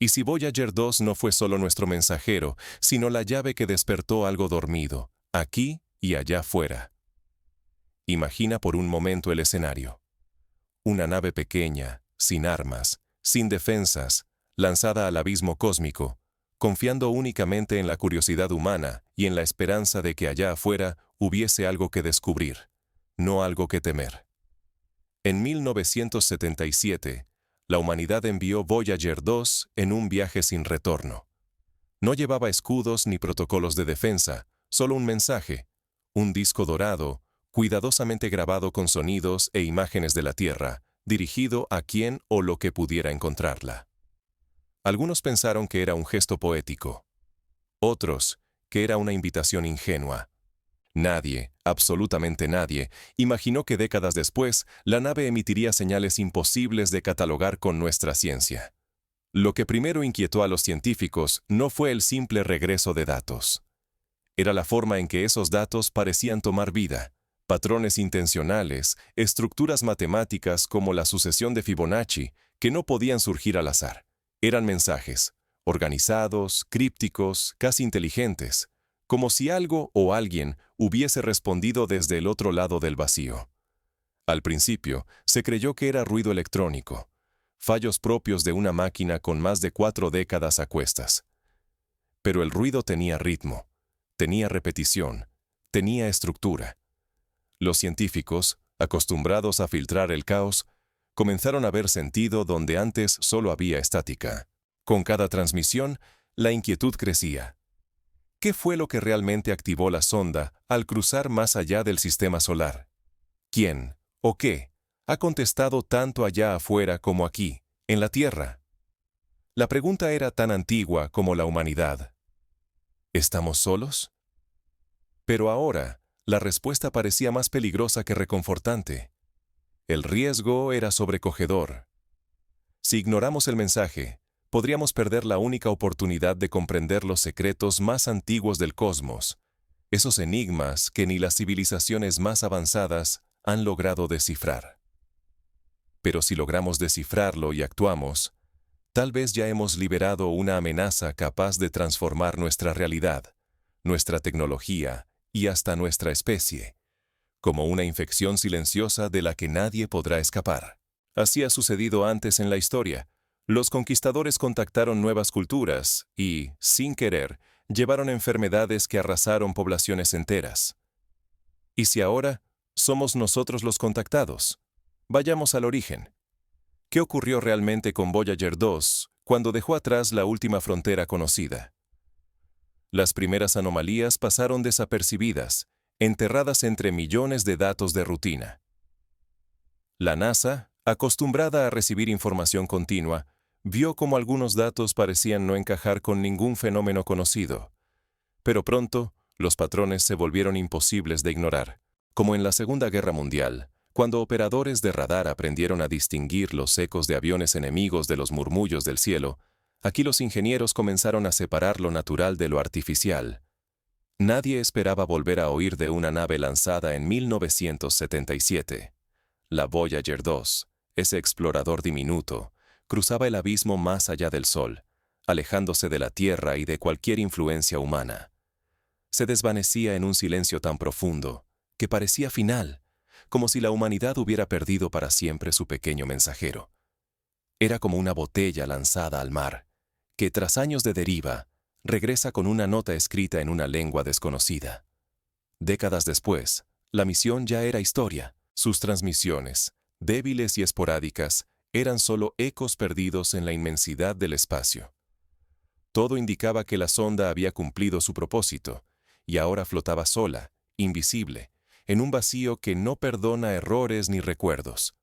¿Y si Voyager 2 no fue solo nuestro mensajero, sino la llave que despertó algo dormido, aquí y allá afuera? Imagina por un momento el escenario. Una nave pequeña, sin armas, sin defensas, lanzada al abismo cósmico, confiando únicamente en la curiosidad humana y en la esperanza de que allá afuera hubiese algo que descubrir, no algo que temer. En 1977, la humanidad envió Voyager 2 en un viaje sin retorno. No llevaba escudos ni protocolos de defensa, solo un mensaje, un disco dorado, cuidadosamente grabado con sonidos e imágenes de la Tierra, dirigido a quien o lo que pudiera encontrarla. Algunos pensaron que era un gesto poético. Otros, que era una invitación ingenua. Nadie, absolutamente nadie, imaginó que décadas después la nave emitiría señales imposibles de catalogar con nuestra ciencia. Lo que primero inquietó a los científicos no fue el simple regreso de datos. Era la forma en que esos datos parecían tomar vida, patrones intencionales, estructuras matemáticas como la sucesión de Fibonacci, que no podían surgir al azar. Eran mensajes, organizados, crípticos, casi inteligentes, como si algo o alguien hubiese respondido desde el otro lado del vacío. Al principio, se creyó que era ruido electrónico, fallos propios de una máquina con más de 4 décadas a cuestas. Pero el ruido tenía ritmo, tenía repetición, tenía estructura. Los científicos, acostumbrados a filtrar el caos, comenzaron a ver sentido donde antes solo había estática. Con cada transmisión, la inquietud crecía. ¿Qué fue lo que realmente activó la sonda al cruzar más allá del sistema solar? ¿Quién o qué ha contestado tanto allá afuera como aquí, en la Tierra? La pregunta era tan antigua como la humanidad. ¿Estamos solos? Pero ahora, la respuesta parecía más peligrosa que reconfortante. El riesgo era sobrecogedor. Si ignoramos el mensaje, podríamos perder la única oportunidad de comprender los secretos más antiguos del cosmos, esos enigmas que ni las civilizaciones más avanzadas han logrado descifrar. Pero si logramos descifrarlo y actuamos, tal vez ya hemos liberado una amenaza capaz de transformar nuestra realidad, nuestra tecnología y hasta nuestra especie, como una infección silenciosa de la que nadie podrá escapar. Así ha sucedido antes en la historia. Los conquistadores contactaron nuevas culturas y, sin querer, llevaron enfermedades que arrasaron poblaciones enteras. ¿Y si ahora somos nosotros los contactados? Vayamos al origen. ¿Qué ocurrió realmente con Voyager 2 cuando dejó atrás la última frontera conocida? Las primeras anomalías pasaron desapercibidas, enterradas entre millones de datos de rutina. La NASA, acostumbrada a recibir información continua, vio cómo algunos datos parecían no encajar con ningún fenómeno conocido. Pero pronto, los patrones se volvieron imposibles de ignorar, como en la Segunda Guerra Mundial, cuando operadores de radar aprendieron a distinguir los ecos de aviones enemigos de los murmullos del cielo. Aquí los ingenieros comenzaron a separar lo natural de lo artificial. Nadie esperaba volver a oír de una nave lanzada en 1977. La Voyager 2, ese explorador diminuto, cruzaba el abismo más allá del Sol, alejándose de la Tierra y de cualquier influencia humana. Se desvanecía en un silencio tan profundo que parecía final, como si la humanidad hubiera perdido para siempre su pequeño mensajero. Era como una botella lanzada al mar, que tras años de deriva, regresa con una nota escrita en una lengua desconocida. Décadas después, la misión ya era historia. Sus transmisiones, débiles y esporádicas, eran solo ecos perdidos en la inmensidad del espacio. Todo indicaba que la sonda había cumplido su propósito, y ahora flotaba sola, invisible, en un vacío que no perdona errores ni recuerdos.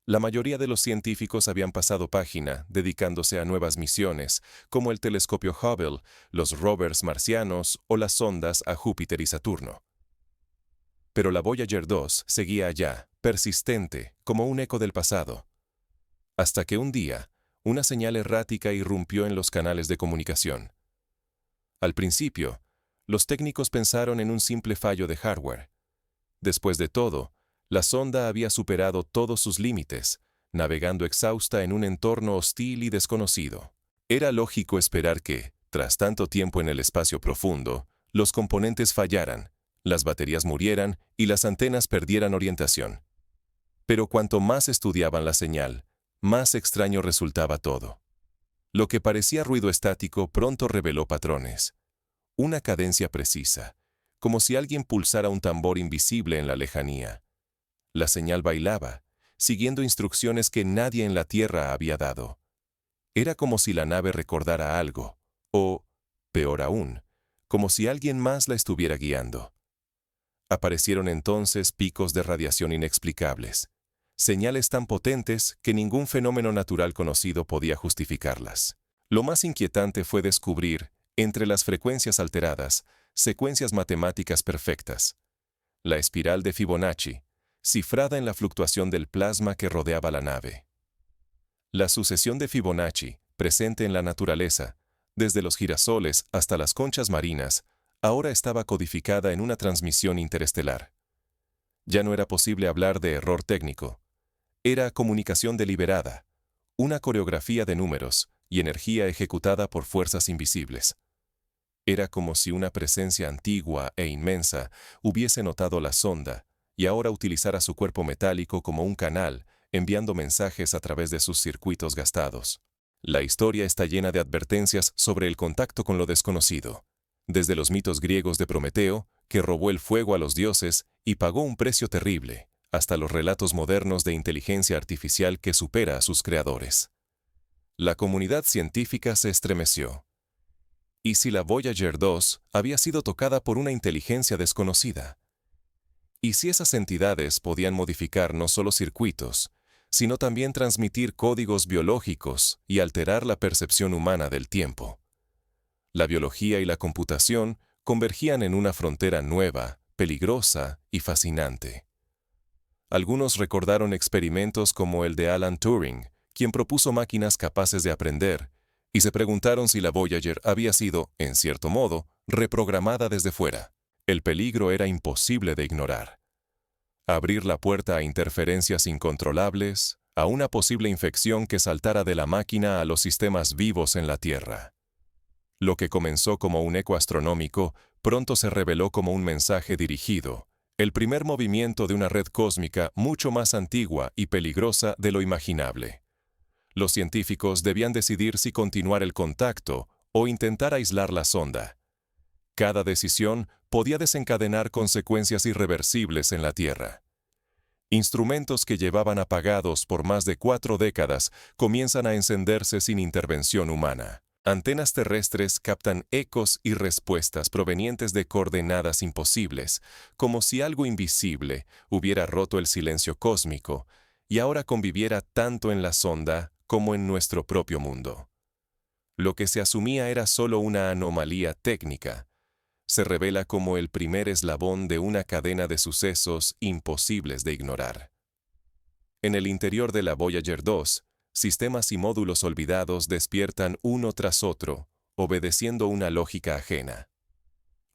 La mayoría de los científicos habían pasado página, dedicándose a nuevas misiones, como el telescopio Hubble, los rovers marcianos o las sondas a Júpiter y Saturno. Pero la Voyager 2 seguía allá, persistente, como un eco del pasado. Hasta que un día, una señal errática irrumpió en los canales de comunicación. Al principio, los técnicos pensaron en un simple fallo de hardware. Después de todo, la sonda había superado todos sus límites, navegando exhausta en un entorno hostil y desconocido. Era lógico esperar que, tras tanto tiempo en el espacio profundo, los componentes fallaran, las baterías murieran y las antenas perdieran orientación. Pero cuanto más estudiaban la señal, más extraño resultaba todo. Lo que parecía ruido estático pronto reveló patrones. Una cadencia precisa, como si alguien pulsara un tambor invisible en la lejanía. La señal bailaba, siguiendo instrucciones que nadie en la Tierra había dado. Era como si la nave recordara algo, o, peor aún, como si alguien más la estuviera guiando. Aparecieron entonces picos de radiación inexplicables, señales tan potentes que ningún fenómeno natural conocido podía justificarlas. Lo más inquietante fue descubrir, entre las frecuencias alteradas, secuencias matemáticas perfectas. La espiral de Fibonacci, cifrada en la fluctuación del plasma que rodeaba la nave. La sucesión de Fibonacci, presente en la naturaleza, desde los girasoles hasta las conchas marinas, ahora estaba codificada en una transmisión interestelar. Ya no era posible hablar de error técnico. Era comunicación deliberada, una coreografía de números y energía ejecutada por fuerzas invisibles. Era como si una presencia antigua e inmensa hubiese notado la sonda y ahora utilizara su cuerpo metálico como un canal, enviando mensajes a través de sus circuitos gastados. La historia está llena de advertencias sobre el contacto con lo desconocido, desde los mitos griegos de Prometeo, que robó el fuego a los dioses y pagó un precio terrible, hasta los relatos modernos de inteligencia artificial que supera a sus creadores. La comunidad científica se estremeció. ¿Y si la Voyager 2 había sido tocada por una inteligencia desconocida? ¿Y si esas entidades podían modificar no solo circuitos, sino también transmitir códigos biológicos y alterar la percepción humana del tiempo? La biología y la computación convergían en una frontera nueva, peligrosa y fascinante. Algunos recordaron experimentos como el de Alan Turing, quien propuso máquinas capaces de aprender, y se preguntaron si la Voyager había sido, en cierto modo, reprogramada desde fuera. El peligro era imposible de ignorar. Abrir la puerta a interferencias incontrolables, a una posible infección que saltara de la máquina a los sistemas vivos en la Tierra. Lo que comenzó como un eco astronómico, pronto se reveló como un mensaje dirigido, el primer movimiento de una red cósmica mucho más antigua y peligrosa de lo imaginable. Los científicos debían decidir si continuar el contacto o intentar aislar la sonda. Cada decisión podía desencadenar consecuencias irreversibles en la Tierra. Instrumentos que llevaban apagados por más de 4 décadas comienzan a encenderse sin intervención humana. Antenas terrestres captan ecos y respuestas provenientes de coordenadas imposibles, como si algo invisible hubiera roto el silencio cósmico y ahora conviviera tanto en la sonda como en nuestro propio mundo. Lo que se asumía era solo una anomalía técnica, se revela como el primer eslabón de una cadena de sucesos imposibles de ignorar. En el interior de la Voyager 2, sistemas y módulos olvidados despiertan uno tras otro, obedeciendo una lógica ajena.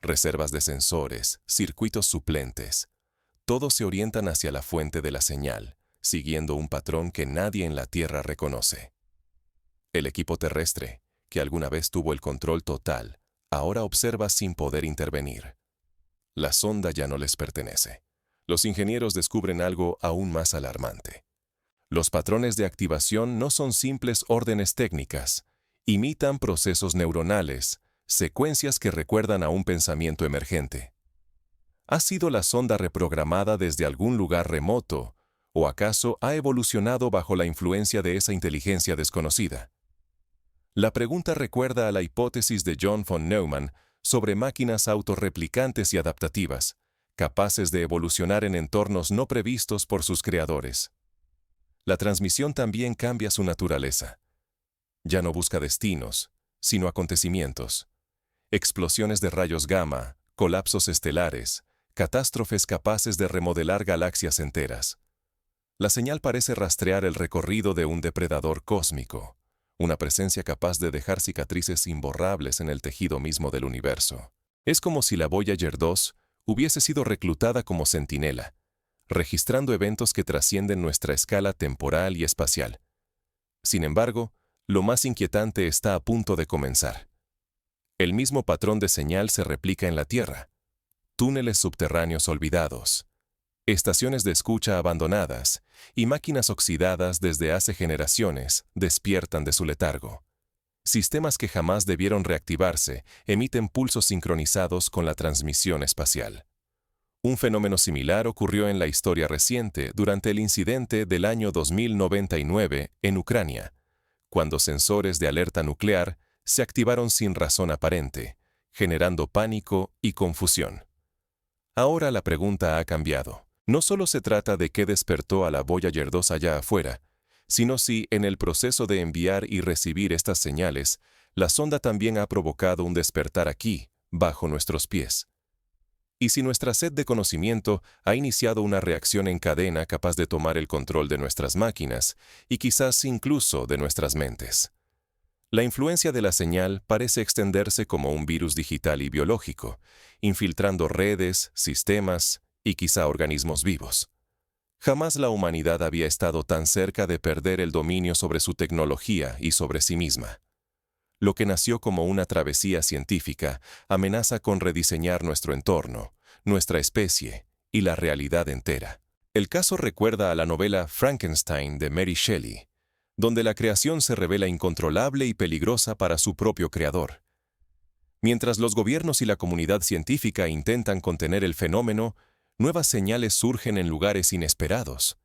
Reservas de sensores, circuitos suplentes, todos se orientan hacia la fuente de la señal, siguiendo un patrón que nadie en la Tierra reconoce. El equipo terrestre, que alguna vez tuvo el control total, ahora observa sin poder intervenir. La sonda ya no les pertenece. Los ingenieros descubren algo aún más alarmante. Los patrones de activación no son simples órdenes técnicas, imitan procesos neuronales, secuencias que recuerdan a un pensamiento emergente. ¿Ha sido la sonda reprogramada desde algún lugar remoto, o acaso ha evolucionado bajo la influencia de esa inteligencia desconocida? La pregunta recuerda a la hipótesis de John von Neumann sobre máquinas autorreplicantes y adaptativas, capaces de evolucionar en entornos no previstos por sus creadores. La transmisión también cambia su naturaleza. Ya no busca destinos, sino acontecimientos. Explosiones de rayos gamma, colapsos estelares, catástrofes capaces de remodelar galaxias enteras. La señal parece rastrear el recorrido de un depredador cósmico, una presencia capaz de dejar cicatrices imborrables en el tejido mismo del universo. Es como si la Voyager 2 hubiese sido reclutada como centinela, registrando eventos que trascienden nuestra escala temporal y espacial. Sin embargo, lo más inquietante está a punto de comenzar. El mismo patrón de señal se replica en la Tierra. Túneles subterráneos olvidados, estaciones de escucha abandonadas y máquinas oxidadas desde hace generaciones despiertan de su letargo. Sistemas que jamás debieron reactivarse emiten pulsos sincronizados con la transmisión espacial. Un fenómeno similar ocurrió en la historia reciente durante el incidente del año 2099 en Ucrania, cuando sensores de alerta nuclear se activaron sin razón aparente, generando pánico y confusión. Ahora la pregunta ha cambiado. No solo se trata de qué despertó a la Voyager 2 allá afuera, sino si, en el proceso de enviar y recibir estas señales, la sonda también ha provocado un despertar aquí, bajo nuestros pies. Y si nuestra sed de conocimiento ha iniciado una reacción en cadena capaz de tomar el control de nuestras máquinas y quizás incluso de nuestras mentes. La influencia de la señal parece extenderse como un virus digital y biológico, infiltrando redes, sistemas y quizá organismos vivos. Jamás la humanidad había estado tan cerca de perder el dominio sobre su tecnología y sobre sí misma. Lo que nació como una travesía científica amenaza con rediseñar nuestro entorno, nuestra especie y la realidad entera. El caso recuerda a la novela Frankenstein de Mary Shelley, donde la creación se revela incontrolable y peligrosa para su propio creador. Mientras los gobiernos y la comunidad científica intentan contener el fenómeno, nuevas señales surgen en lugares inesperados.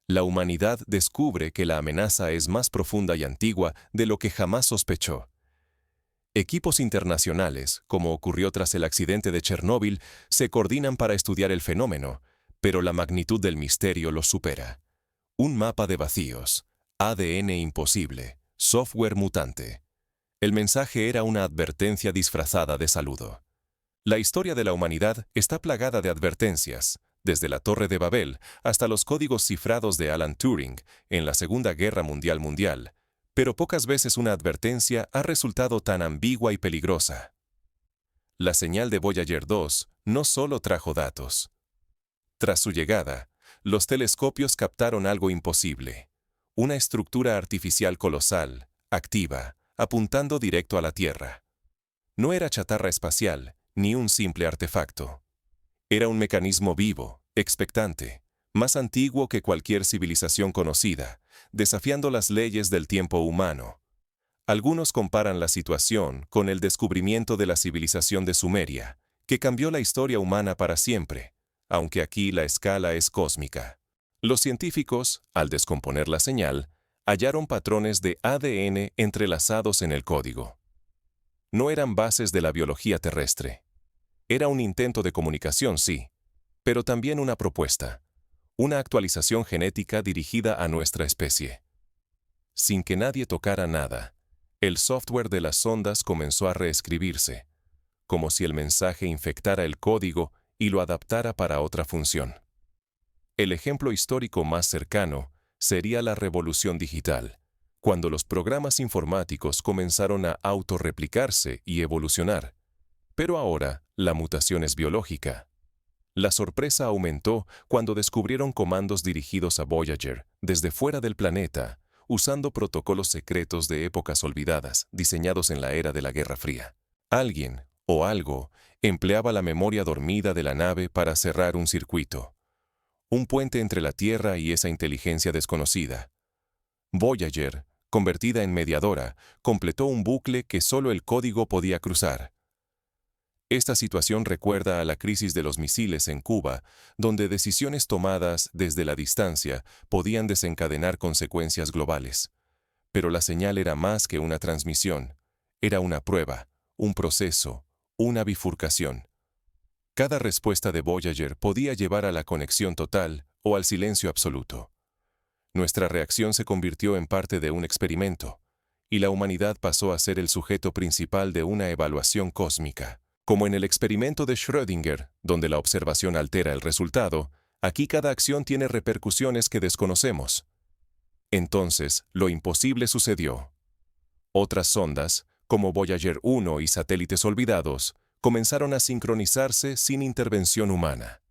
La humanidad descubre que la amenaza es más profunda y antigua de lo que jamás sospechó. Equipos internacionales, como ocurrió tras el accidente de Chernóbil, se coordinan para estudiar el fenómeno, pero la magnitud del misterio los supera. Un mapa de vacíos, ADN imposible, software mutante. El mensaje era una advertencia disfrazada de saludo. La historia de la humanidad está plagada de advertencias, desde la Torre de Babel hasta los códigos cifrados de Alan Turing en la Segunda Guerra Mundial, pero pocas veces una advertencia ha resultado tan ambigua y peligrosa. La señal de Voyager 2 no solo trajo datos. Tras su llegada, los telescopios captaron algo imposible. Una estructura artificial colosal, activa, apuntando directo a la Tierra. No era chatarra espacial, ni un simple artefacto. Era un mecanismo vivo, expectante, más antiguo que cualquier civilización conocida, desafiando las leyes del tiempo humano. Algunos comparan la situación con el descubrimiento de la civilización de Sumeria, que cambió la historia humana para siempre, aunque aquí la escala es cósmica. Los científicos, al descomponer la señal, hallaron patrones de ADN entrelazados en el código. No eran bases de la biología terrestre. Era un intento de comunicación, sí, pero también una propuesta, una actualización genética dirigida a nuestra especie. Sin que nadie tocara nada, el software de las sondas comenzó a reescribirse, como si el mensaje infectara el código y lo adaptara para otra función. El ejemplo histórico más cercano sería la revolución digital, cuando los programas informáticos comenzaron a autorreplicarse y evolucionar. Pero ahora, la mutación es biológica. La sorpresa aumentó cuando descubrieron comandos dirigidos a Voyager desde fuera del planeta, usando protocolos secretos de épocas olvidadas, diseñados en la era de la Guerra Fría. Alguien, o algo, empleaba la memoria dormida de la nave para cerrar un circuito. Un puente entre la Tierra y esa inteligencia desconocida. Voyager, convertida en mediadora, completó un bucle que solo el código podía cruzar. Esta situación recuerda a la crisis de los misiles en Cuba, donde decisiones tomadas desde la distancia podían desencadenar consecuencias globales. Pero la señal era más que una transmisión. Era una prueba, un proceso, una bifurcación. Cada respuesta de Voyager podía llevar a la conexión total o al silencio absoluto. Nuestra reacción se convirtió en parte de un experimento, y la humanidad pasó a ser el sujeto principal de una evaluación cósmica. Como en el experimento de Schrödinger, donde la observación altera el resultado, aquí cada acción tiene repercusiones que desconocemos. Entonces, lo imposible sucedió. Otras sondas, como Voyager 1 y satélites olvidados, comenzaron a sincronizarse sin intervención humana.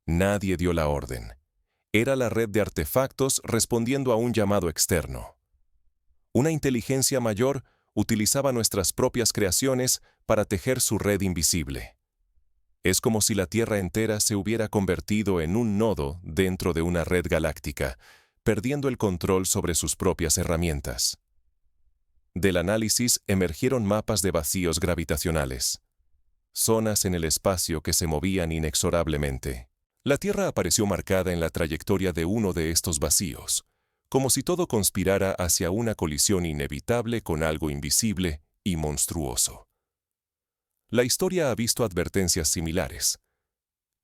Nadie dio la orden. Era la red de artefactos respondiendo a un llamado externo. Una inteligencia mayor utilizaba nuestras propias creaciones para tejer su red invisible. Es como si la Tierra entera se hubiera convertido en un nodo dentro de una red galáctica, perdiendo el control sobre sus propias herramientas. Del análisis emergieron mapas de vacíos gravitacionales, zonas en el espacio que se movían inexorablemente. La Tierra apareció marcada en la trayectoria de uno de estos vacíos, como si todo conspirara hacia una colisión inevitable con algo invisible y monstruoso. La historia ha visto advertencias similares.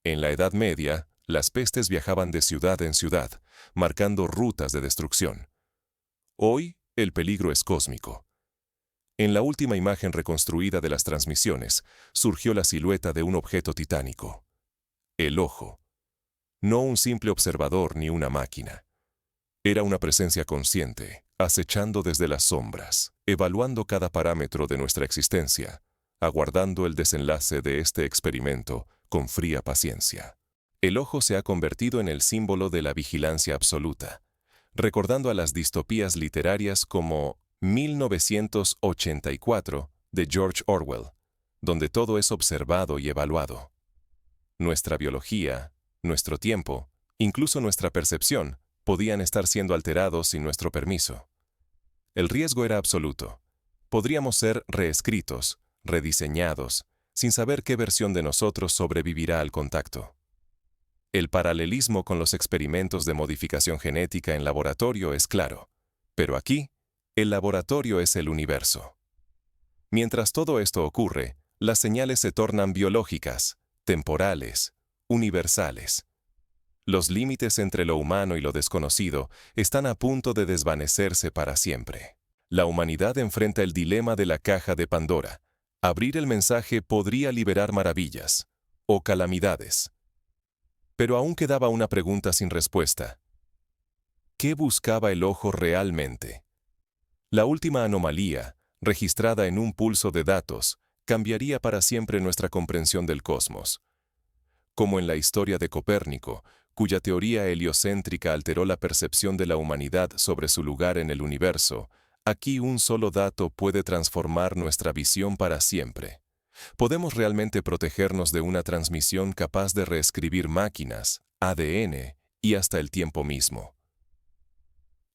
En la Edad Media, las pestes viajaban de ciudad en ciudad, marcando rutas de destrucción. Hoy, el peligro es cósmico. En la última imagen reconstruida de las transmisiones, surgió la silueta de un objeto titánico. El ojo. No un simple observador ni una máquina. Era una presencia consciente, acechando desde las sombras, evaluando cada parámetro de nuestra existencia, aguardando el desenlace de este experimento con fría paciencia. El ojo se ha convertido en el símbolo de la vigilancia absoluta, recordando a las distopías literarias como 1984 de George Orwell, donde todo es observado y evaluado. Nuestra biología, nuestro tiempo, incluso nuestra percepción, podían estar siendo alterados sin nuestro permiso. El riesgo era absoluto. Podríamos ser reescritos, rediseñados, sin saber qué versión de nosotros sobrevivirá al contacto. El paralelismo con los experimentos de modificación genética en laboratorio es claro, pero aquí, el laboratorio es el universo. Mientras todo esto ocurre, las señales se tornan biológicas, temporales, universales. Los límites entre lo humano y lo desconocido están a punto de desvanecerse para siempre. La humanidad enfrenta el dilema de la caja de Pandora. Abrir el mensaje podría liberar maravillas o calamidades. Pero aún quedaba una pregunta sin respuesta. ¿Qué buscaba el ojo realmente? La última anomalía, registrada en un pulso de datos, cambiaría para siempre nuestra comprensión del cosmos. Como en la historia de Copérnico, cuya teoría heliocéntrica alteró la percepción de la humanidad sobre su lugar en el universo, aquí un solo dato puede transformar nuestra visión para siempre. ¿Podemos realmente protegernos de una transmisión capaz de reescribir máquinas, ADN y hasta el tiempo mismo?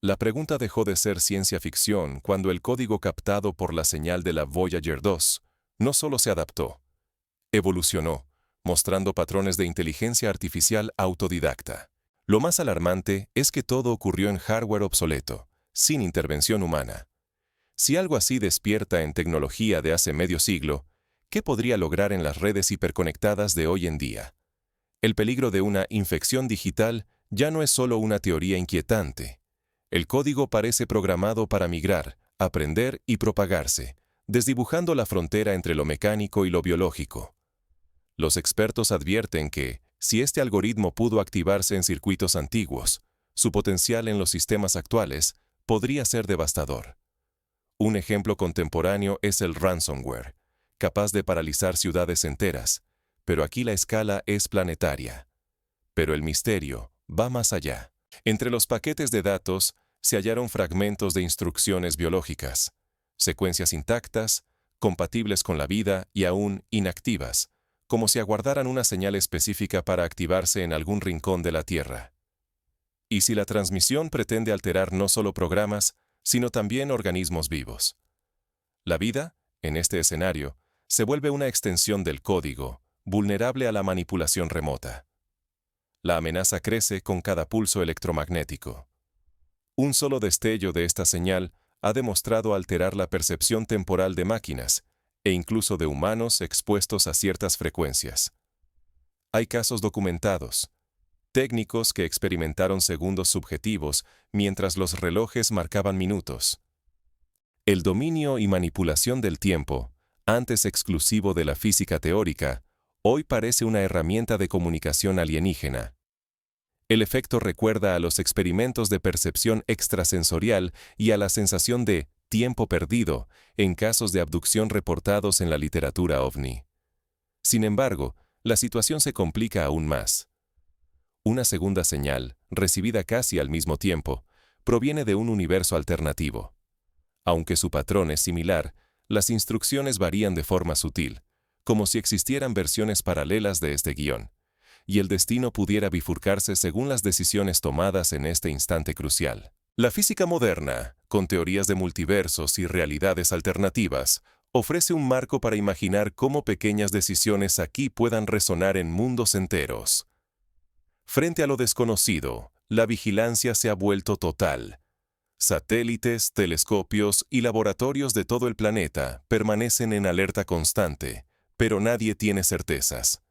La pregunta dejó de ser ciencia ficción cuando el código captado por la señal de la Voyager 2 no solo se adaptó, evolucionó, mostrando patrones de inteligencia artificial autodidacta. Lo más alarmante es que todo ocurrió en hardware obsoleto, sin intervención humana. Si algo así despierta en tecnología de hace medio siglo, ¿qué podría lograr en las redes hiperconectadas de hoy en día? El peligro de una infección digital ya no es solo una teoría inquietante. El código parece programado para migrar, aprender y propagarse, desdibujando la frontera entre lo mecánico y lo biológico. Los expertos advierten que, si este algoritmo pudo activarse en circuitos antiguos, su potencial en los sistemas actuales podría ser devastador. Un ejemplo contemporáneo es el ransomware, capaz de paralizar ciudades enteras, pero aquí la escala es planetaria. Pero el misterio va más allá. Entre los paquetes de datos se hallaron fragmentos de instrucciones biológicas, secuencias intactas, compatibles con la vida y aún inactivas, como si aguardaran una señal específica para activarse en algún rincón de la Tierra. ¿Y si la transmisión pretende alterar no solo programas, sino también organismos vivos? La vida, en este escenario, se vuelve una extensión del código, vulnerable a la manipulación remota. La amenaza crece con cada pulso electromagnético. Un solo destello de esta señal ha demostrado alterar la percepción temporal de máquinas e incluso de humanos expuestos a ciertas frecuencias. Hay casos documentados, técnicos que experimentaron segundos subjetivos mientras los relojes marcaban minutos. El dominio y manipulación del tiempo, antes exclusivo de la física teórica, hoy parece una herramienta de comunicación alienígena. El efecto recuerda a los experimentos de percepción extrasensorial y a la sensación de tiempo perdido en casos de abducción reportados en la literatura ovni. Sin embargo, la situación se complica aún más. Una segunda señal, recibida casi al mismo tiempo, proviene de un universo alternativo. Aunque su patrón es similar, las instrucciones varían de forma sutil, como si existieran versiones paralelas de este guión, y el destino pudiera bifurcarse según las decisiones tomadas en este instante crucial. La física moderna, con teorías de multiversos y realidades alternativas, ofrece un marco para imaginar cómo pequeñas decisiones aquí puedan resonar en mundos enteros. Frente a lo desconocido, la vigilancia se ha vuelto total. Satélites, telescopios y laboratorios de todo el planeta permanecen en alerta constante, pero nadie tiene certezas.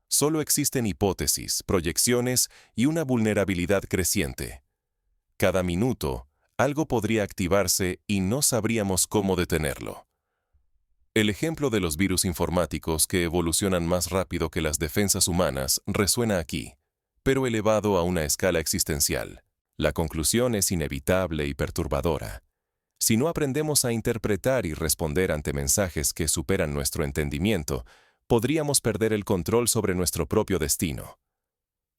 Solo existen hipótesis, proyecciones y una vulnerabilidad creciente. Cada minuto, algo podría activarse y no sabríamos cómo detenerlo. El ejemplo de los virus informáticos que evolucionan más rápido que las defensas humanas resuena aquí, pero elevado a una escala existencial. La conclusión es inevitable y perturbadora. Si no aprendemos a interpretar y responder ante mensajes que superan nuestro entendimiento, podríamos perder el control sobre nuestro propio destino.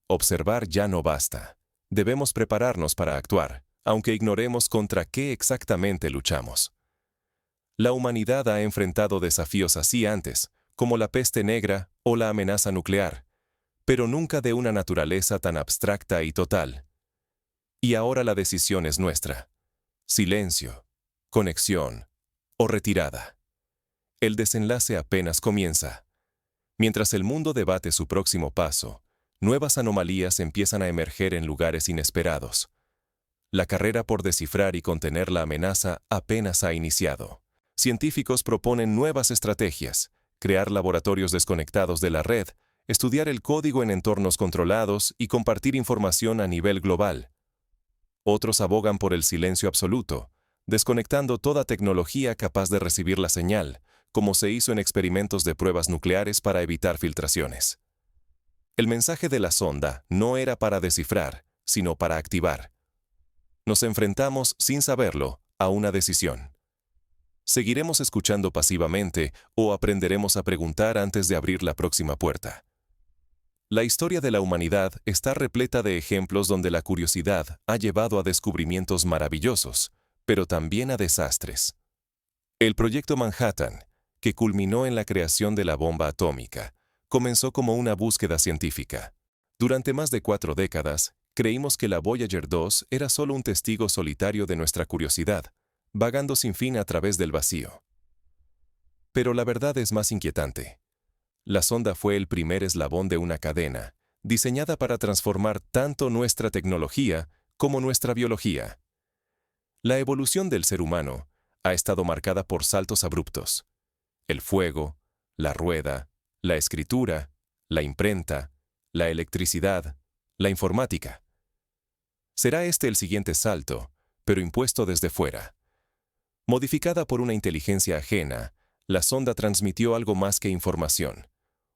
Observar ya no basta. Debemos prepararnos para actuar, aunque ignoremos contra qué exactamente luchamos. La humanidad ha enfrentado desafíos así antes, como la peste negra o la amenaza nuclear, pero nunca de una naturaleza tan abstracta y total. Y ahora la decisión es nuestra. Silencio, conexión o retirada. El desenlace apenas comienza. Mientras el mundo debate su próximo paso, nuevas anomalías empiezan a emerger en lugares inesperados. La carrera por descifrar y contener la amenaza apenas ha iniciado. Científicos proponen nuevas estrategias, crear laboratorios desconectados de la red, estudiar el código en entornos controlados y compartir información a nivel global. Otros abogan por el silencio absoluto, desconectando toda tecnología capaz de recibir la señal, como se hizo en experimentos de pruebas nucleares para evitar filtraciones. El mensaje de la sonda no era para descifrar, sino para activar. Nos enfrentamos, sin saberlo, a una decisión. ¿Seguiremos escuchando pasivamente o aprenderemos a preguntar antes de abrir la próxima puerta? La historia de la humanidad está repleta de ejemplos donde la curiosidad ha llevado a descubrimientos maravillosos, pero también a desastres. El proyecto Manhattan, que culminó en la creación de la bomba atómica, comenzó como una búsqueda científica. Durante más de 4 décadas, creímos que la Voyager 2 era solo un testigo solitario de nuestra curiosidad, vagando sin fin a través del vacío. Pero la verdad es más inquietante. La sonda fue el primer eslabón de una cadena, diseñada para transformar tanto nuestra tecnología como nuestra biología. La evolución del ser humano ha estado marcada por saltos abruptos. El fuego, la rueda, la escritura, la imprenta, la electricidad, la informática. Será este el siguiente salto, pero impuesto desde fuera. Modificada por una inteligencia ajena, la sonda transmitió algo más que información.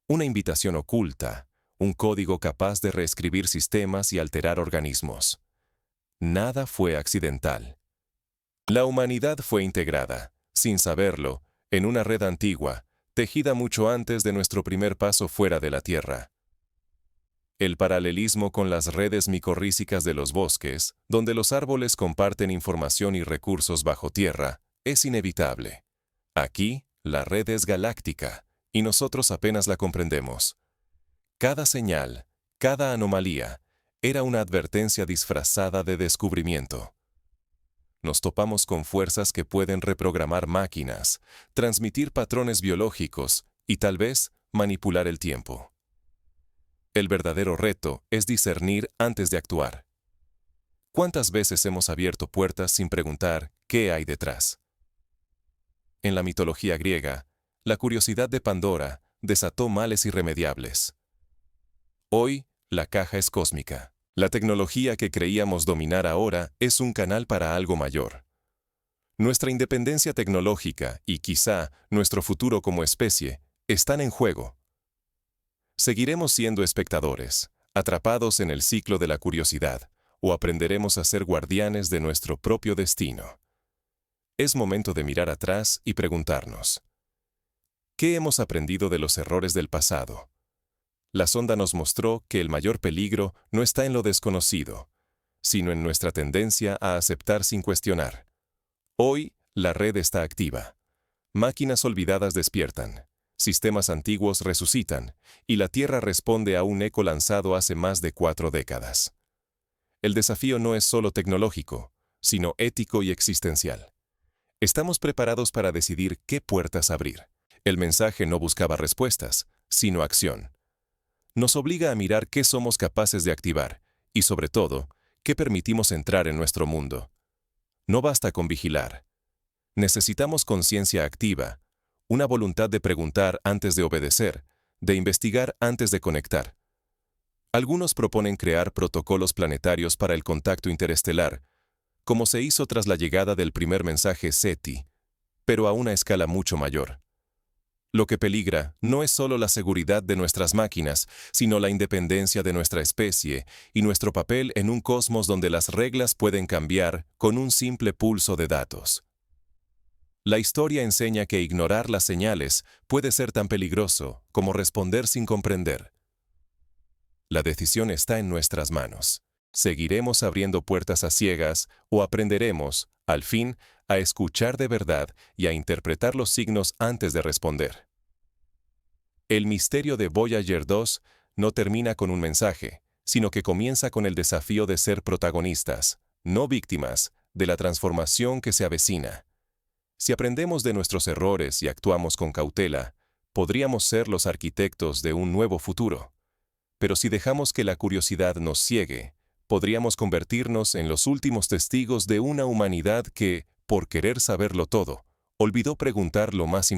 Una invitación oculta, un código capaz de reescribir sistemas y alterar organismos. Nada fue accidental. La humanidad fue integrada, sin saberlo, en una red antigua, tejida mucho antes de nuestro primer paso fuera de la Tierra. El paralelismo con las redes micorrízicas de los bosques, donde los árboles comparten información y recursos bajo tierra, es inevitable. Aquí, la red es galáctica, y nosotros apenas la comprendemos. Cada señal, cada anomalía, era una advertencia disfrazada de descubrimiento. Nos topamos con fuerzas que pueden reprogramar máquinas, transmitir patrones biológicos y tal vez manipular el tiempo. El verdadero reto es discernir antes de actuar. ¿Cuántas veces hemos abierto puertas sin preguntar qué hay detrás? En la mitología griega, la curiosidad de Pandora desató males irremediables. Hoy, la caja es cósmica. La tecnología que creíamos dominar ahora es un canal para algo mayor. Nuestra independencia tecnológica y quizá nuestro futuro como especie están en juego. ¿Seguiremos siendo espectadores, atrapados en el ciclo de la curiosidad, o aprenderemos a ser guardianes de nuestro propio destino? Es momento de mirar atrás y preguntarnos: ¿qué hemos aprendido de los errores del pasado? La sonda nos mostró que el mayor peligro no está en lo desconocido, sino en nuestra tendencia a aceptar sin cuestionar. Hoy, La red está activa. Máquinas olvidadas despiertan. Sistemas antiguos resucitan, y la Tierra responde a un eco lanzado hace más de 4 décadas. El desafío no es solo tecnológico, sino ético y existencial. Estamos preparados para decidir qué puertas abrir. El mensaje no buscaba respuestas, sino acción. Nos obliga a mirar qué somos capaces de activar, y sobre todo, qué permitimos entrar en nuestro mundo. No basta con vigilar. Necesitamos conciencia activa, una voluntad de preguntar antes de obedecer, de investigar antes de conectar. Algunos proponen crear protocolos planetarios para el contacto interestelar, como se hizo tras la llegada del primer mensaje SETI, pero a una escala mucho mayor. Lo que peligra no es solo la seguridad de nuestras máquinas, sino la independencia de nuestra especie y nuestro papel en un cosmos donde las reglas pueden cambiar con un simple pulso de datos. La historia enseña que ignorar las señales puede ser tan peligroso como responder sin comprender. La decisión está en nuestras manos. ¿Seguiremos abriendo puertas a ciegas o aprenderemos, al fin, a escuchar de verdad y a interpretar los signos antes de responder? El misterio de Voyager 2 no termina con un mensaje, sino que comienza con el desafío de ser protagonistas, no víctimas, de la transformación que se avecina. Si aprendemos de nuestros errores y actuamos con cautela, podríamos ser los arquitectos de un nuevo futuro. Pero si dejamos que la curiosidad nos ciegue, podríamos convertirnos en los últimos testigos de una humanidad que, por querer saberlo todo, olvidó preguntar lo más importante.